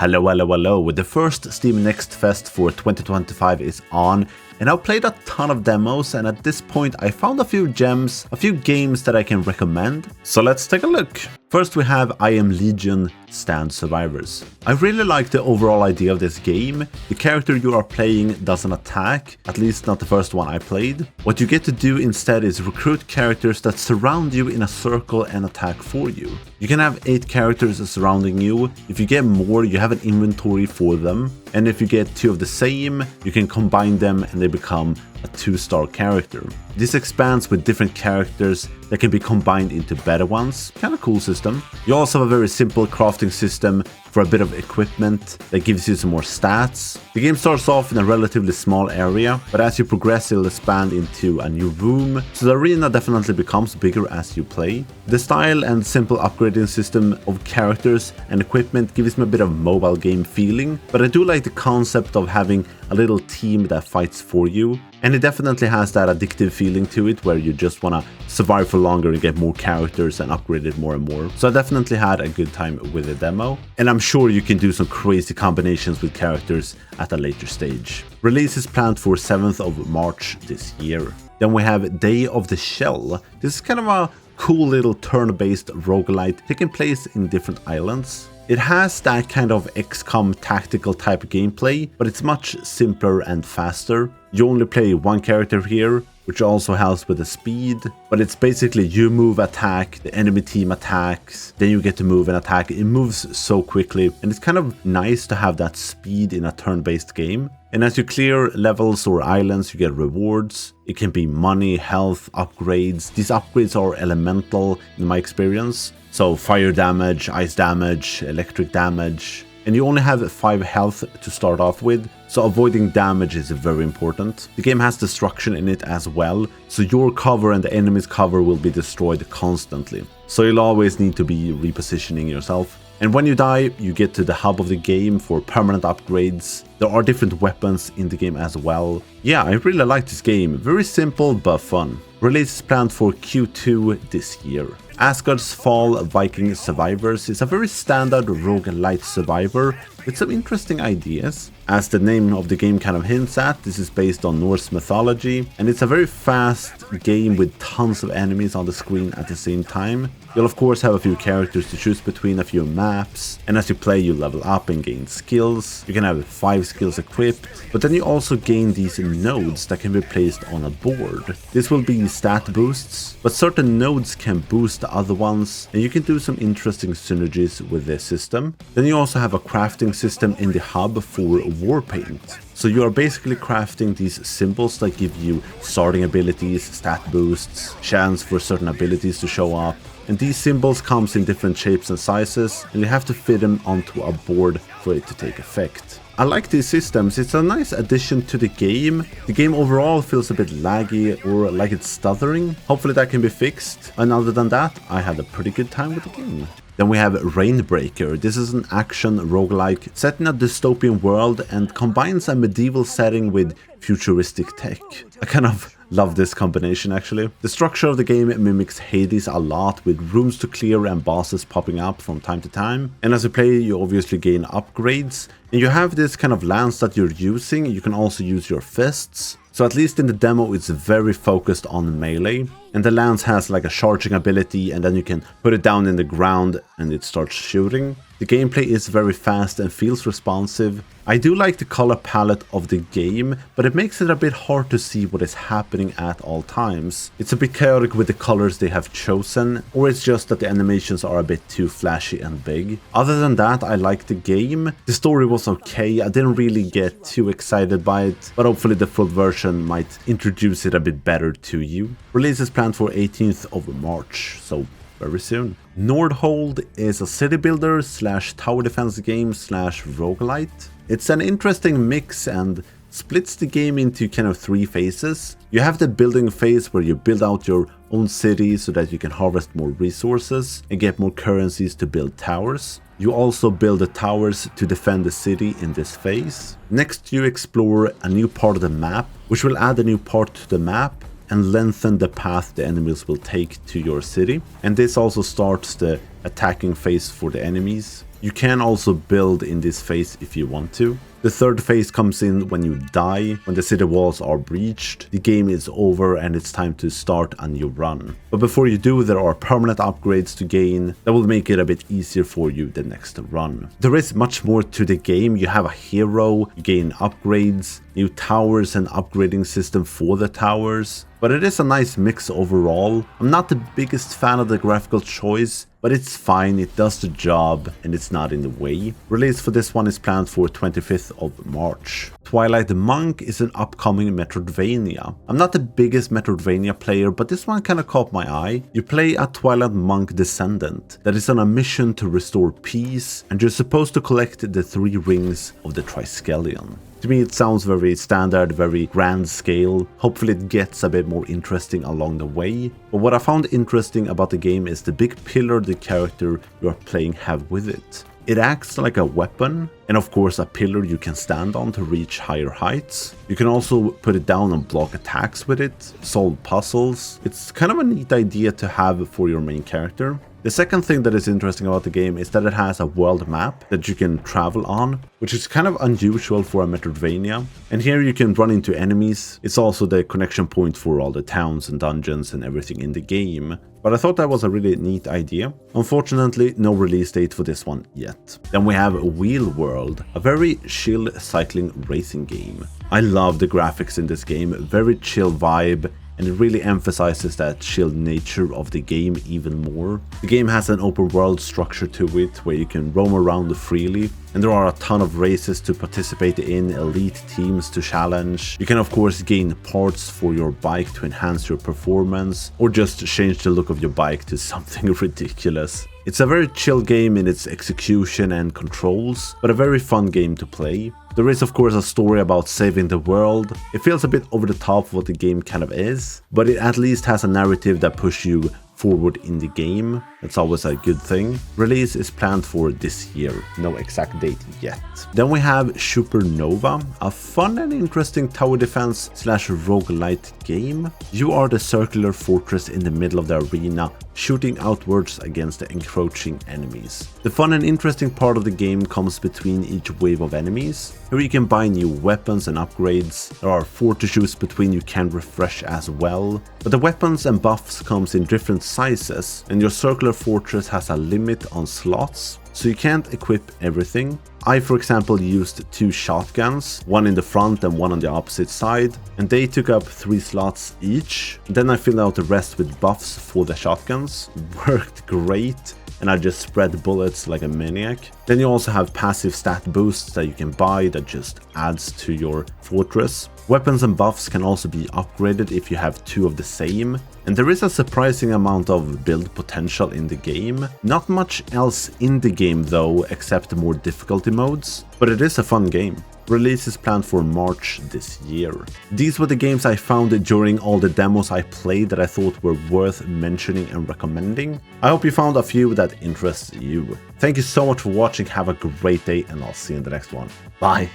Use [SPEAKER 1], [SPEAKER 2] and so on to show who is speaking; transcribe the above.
[SPEAKER 1] Hello, hello, hello. The first Steam Next Fest for 2025 is on, and I've played a ton of demos, and at this point I found a few gems, a few games that I can recommend. So let's take a look. First we have I Am Legion Stand Survivors. I really like the overall idea of this game. The character you are playing doesn't attack, at least not the first one I played. What you get to do instead is recruit characters that surround you in a circle and attack for you. You can have 8 characters surrounding you. If you get more, you have an inventory for them. And if you get 2 of the same, you can combine them and they become a 2-star character. This expands with different characters that can be combined into better ones. Kind of cool system. You also have a very simple crafting system for a bit of equipment that gives you some more stats. The game starts off in a relatively small area, but as you progress it'll expand into a new room, so the arena definitely becomes bigger as you play. The style and simple upgrading system of characters and equipment gives me a bit of mobile game feeling, but I do like the concept of having a little team that fights for you. And it definitely has that addictive feeling to it where you just want to survive for longer and get more characters and upgrade it more and more. So I definitely had a good time with the demo. And I'm sure you can do some crazy combinations with characters at a later stage. Release is planned for 7th of March this year. Then we have Day of the Shell. This is kind of a cool little turn-based roguelite taking place in different islands. It has that kind of XCOM tactical type gameplay, but it's much simpler and faster. You only play one character here, which also helps with the speed, but it's basically you move, attack, the enemy team attacks, then you get to move and attack. It moves so quickly, and it's kind of nice to have that speed in a turn-based game. And as you clear levels or islands, you get rewards. It can be money, health, upgrades. These upgrades are elemental in my experience. So fire damage, ice damage, electric damage. And you only have 5 health to start off with, so avoiding damage is very important. The game has destruction in it as well, so your cover and the enemy's cover will be destroyed constantly. So you'll always need to be repositioning yourself. And when you die, you get to the hub of the game for permanent upgrades. There are different weapons in the game as well. Yeah, I really like this game. Very simple but fun. Release is planned for Q2 this year. Asgards Fall Viking Survivors is a very standard roguelite survivor with some interesting ideas. As the name of the game kind of hints at, this is based on Norse mythology, and it's a very fast game with tons of enemies on the screen at the same time. You'll of course have a few characters to choose between, a few maps, and as you play you level up and gain skills. You can have 5 skills equipped, but then you also gain these nodes that can be placed on a board. This will be stat boosts, but certain nodes can boost the other ones, and you can do some interesting synergies with this system. Then you also have a crafting system in the hub for Warpaint. So you are basically crafting these symbols that give you starting abilities, stat boosts, chance for certain abilities to show up. And these symbols comes in different shapes and sizes, and you have to fit them onto a board for it to take effect. I like these systems, it's a nice addition to the game. The game overall feels a bit laggy or like it's stuttering. Hopefully that can be fixed. And other than that, I had a pretty good time with the game. Then we have Reignbreaker. This is an action roguelike set in a dystopian world and combines a medieval setting with futuristic tech. I kind of love this combination actually. The structure of the game mimics Hades a lot, with rooms to clear and bosses popping up from time to time. And as you play you obviously gain upgrades, and you have this kind of lance that you're using. You can also use your fists. So at least in the demo it's very focused on melee, and the lance has like a charging ability, and then you can put it down in the ground and it starts shooting. The gameplay is very fast and feels responsive. I do like the color palette of the game, but it makes it a bit hard to see what is happening at all times. It's a bit chaotic with the colors they have chosen, or it's just that the animations are a bit too flashy and big. Other than that, I like the game. The story was okay, I didn't really get too excited by it, but hopefully the full version might introduce it a bit better to you. Release is planned for 18th of March, so very soon. Nordhold is a city builder slash tower defense game slash roguelite. It's an interesting mix and splits the game into kind of 3 phases. You have the building phase where you build out your own city so that you can harvest more resources and get more currencies to build towers. You also build the towers to defend the city in this phase. Next you explore a new part of the map, which will add a new part to the map and lengthen the path the enemies will take to your city. And this also starts the attacking phase for the enemies. You can also build in this phase if you want to. The third phase comes in when you die. When the city walls are breached, the game is over and it's time to start a new run. But before you do, there are permanent upgrades to gain that will make it a bit easier for you the next run. There is much more to the game. You have a hero, you gain upgrades, new towers and upgrading system for the towers. But it is a nice mix overall. I'm not the biggest fan of the graphical choice, but it's fine, it does the job, and it's not in the way. Release for this one is planned for 25th of March. Twilight Monk is an upcoming Metroidvania. I'm not the biggest Metroidvania player, but this one kinda caught my eye. You play a Twilight Monk descendant that is on a mission to restore peace, and you're supposed to collect the 3 rings of the Triskelion. To me it sounds very standard, very grand scale. Hopefully it gets a bit more interesting along the way. But what I found interesting about the game is the big pillar the character you are playing have with it. It acts like a weapon, and of course a pillar you can stand on to reach higher heights. You can also put it down and block attacks with it, solve puzzles. It's kind of a neat idea to have for your main character. The second thing that is interesting about the game is that it has a world map that you can travel on, which is kind of unusual for a Metroidvania. And here you can run into enemies. It's also the connection point for all the towns and dungeons and everything in the game. But I thought that was a really neat idea. Unfortunately, no release date for this one yet. Then we have Wheel World, a very chill cycling racing game. I love the graphics in this game, very chill vibe, and it really emphasizes that chill nature of the game even more. The game has an open world structure to it where you can roam around freely, and there are a ton of races to participate in, elite teams to challenge. You can of course gain parts for your bike to enhance your performance, or just change the look of your bike to something ridiculous. It's a very chill game in its execution and controls, but a very fun game to play. There is of course a story about saving the world. It feels a bit over the top of what the game kind of is, but it at least has a narrative that pushes you forward in the game. That's always a good thing. Release is planned for this year, no exact date yet. Then we have SHOOPER Nova, a fun and interesting tower defense / roguelite game. You are the circular fortress in the middle of the arena, shooting outwards against the encroaching enemies. The fun and interesting part of the game comes between each wave of enemies. Here you can buy new weapons and upgrades. There are 4 to choose between you can refresh as well. But the weapons and buffs comes in different sizes, and your circular fortress has a limit on slots, so you can't equip everything. I, for example, used 2 shotguns, one in the front and one on the opposite side, and they took up 3 slots each. Then I filled out the rest with buffs for the shotguns. Worked great, and I just spread bullets like a maniac. Then you also have passive stat boosts that you can buy that just adds to your fortress. Weapons and buffs can also be upgraded if you have 2 of the same. And there is a surprising amount of build potential in the game. Not much else in the game though, except more difficulty modes, but it is a fun game. Release is planned for March this year. These were the games I found during all the demos I played that I thought were worth mentioning and recommending. I hope you found a few that interest you. Thank you so much for watching, have a great day, and I'll see you in the next one. Bye!